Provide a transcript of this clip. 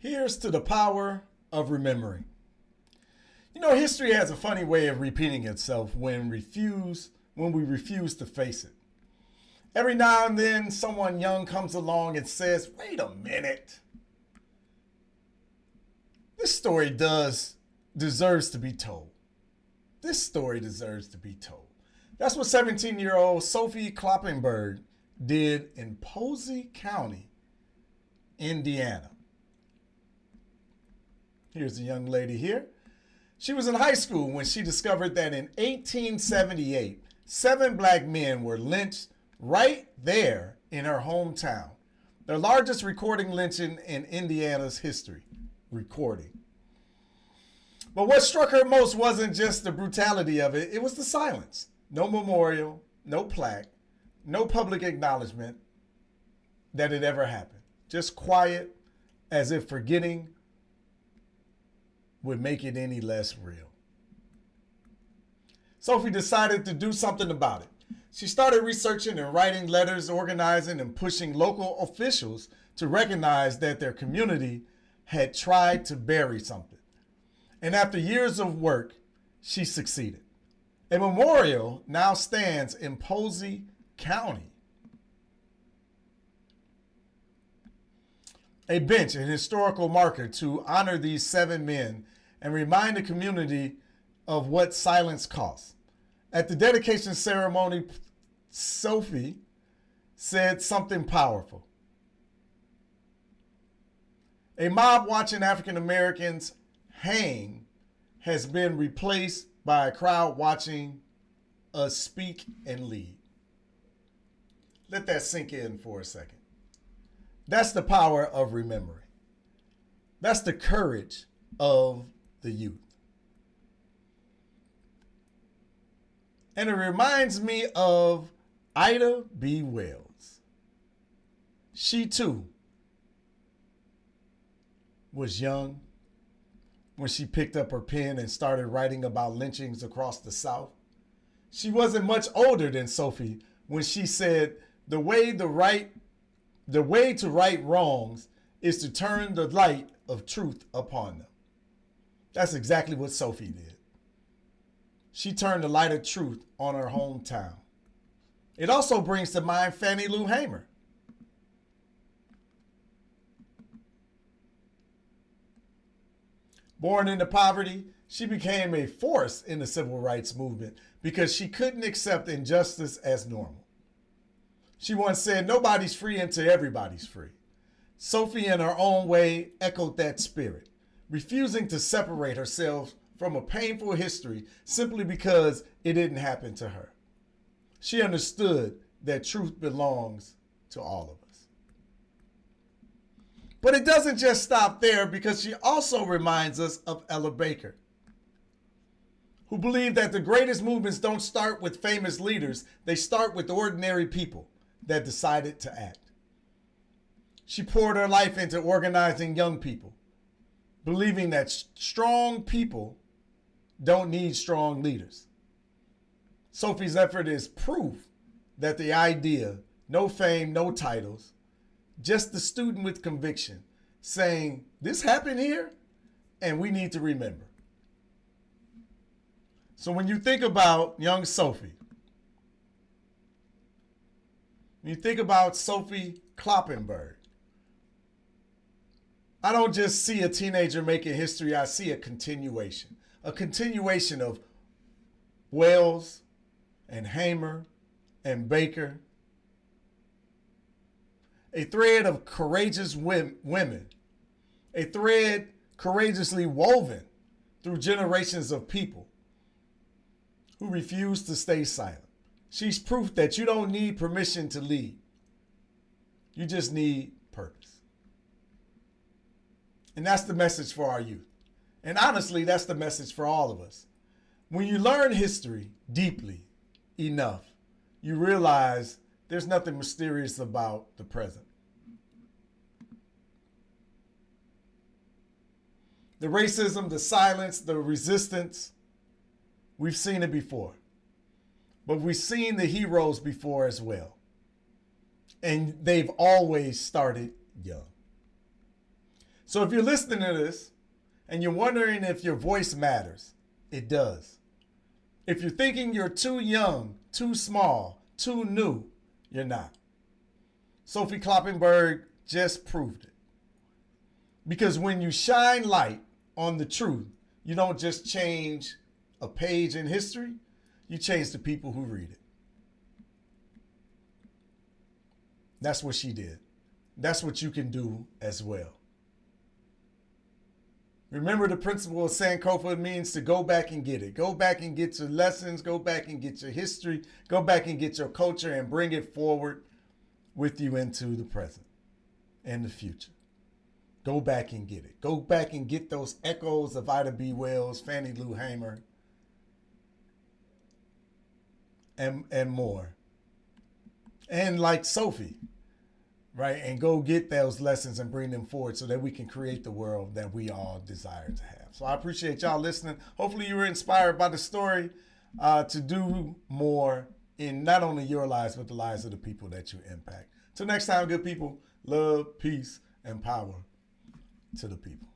Here's to the power of remembering. You know, history has a funny way of repeating itself when we refuse to face it. Every now and then, someone young comes along and says, wait a minute. This story deserves to be told. This story deserves to be told. That's what 17-year-old Sophie Kloppenburg did in Posey County, Indiana. Here's a young lady here. She was in high school when she discovered that in 1878, 7 black men were lynched right there in her hometown. The largest recording lynching in Indiana's history. But what struck her most wasn't just the brutality of it, it was the silence. No memorial, no plaque, no public acknowledgement that it ever happened. Just quiet, as if forgetting would make it any less real. Sophie decided to do something about it. She started researching and writing letters, organizing and pushing local officials to recognize that their community had tried to bury something. And after years of work, she succeeded. A memorial now stands in Posey County. A bench, an historical marker to honor these 7 men and remind the community of what silence costs. At the dedication ceremony, Sophie said something powerful. A mob watching African Americans hang has been replaced by a crowd watching us speak and lead. Let that sink in for a second. That's the power of remembering. That's the courage of the youth. And it reminds me of Ida B. Wells. She too was young when she picked up her pen and started writing about lynchings across the South. She wasn't much older than Sophie when she said, the way to right wrongs is to turn the light of truth upon them. That's exactly what Sophie did. She turned the light of truth on her hometown. It also brings to mind Fannie Lou Hamer. Born into poverty, she became a force in the civil rights movement because she couldn't accept injustice as normal. She once said, nobody's free until everybody's free. Sophie, in her own way, echoed that spirit, refusing to separate herself from a painful history simply because it didn't happen to her. She understood that truth belongs to all of us. But it doesn't just stop there, because she also reminds us of Ella Baker, who believed that the greatest movements don't start with famous leaders, they start with ordinary people that decided to act. She poured her life into organizing young people, believing that strong people don't need strong leaders. Sophie's effort is proof that the idea, no fame, no titles, just the student with conviction saying, this happened here and we need to remember. So when you think about young Sophie, when you think about Sophie Kloppenburg, I don't just see a teenager making history, I see a continuation of Wells and Hamer and Baker, a thread of courageous women, a thread courageously woven through generations of people who refuse to stay silent. She's proof that you don't need permission to lead. You just need purpose. And that's the message for our youth. And honestly, that's the message for all of us. When you learn history deeply enough, you realize there's nothing mysterious about the present. The racism, the silence, the resistance, we've seen it before. But we've seen the heroes before as well. And they've always started young. So if you're listening to this and you're wondering if your voice matters, it does. If you're thinking you're too young, too small, too new, you're not. Sophie Kloppenburg just proved it. Because when you shine light on the truth, you don't just change a page in history, you change the people who read it. That's what she did. That's what you can do as well. Remember the principle of Sankofa means to go back and get it. Go back and get your lessons. Go back and get your history. Go back and get your culture and bring it forward with you into the present and the future. Go back and get it. Go back and get those echoes of Ida B. Wells, Fannie Lou Hamer, and more. And like Sophie, right? And go get those lessons and bring them forward so that we can create the world that we all desire to have. So I appreciate y'all listening. Hopefully you were inspired by the story to do more in not only your lives, but the lives of the people that you impact. Till next time, good people, love, peace, and power to the people.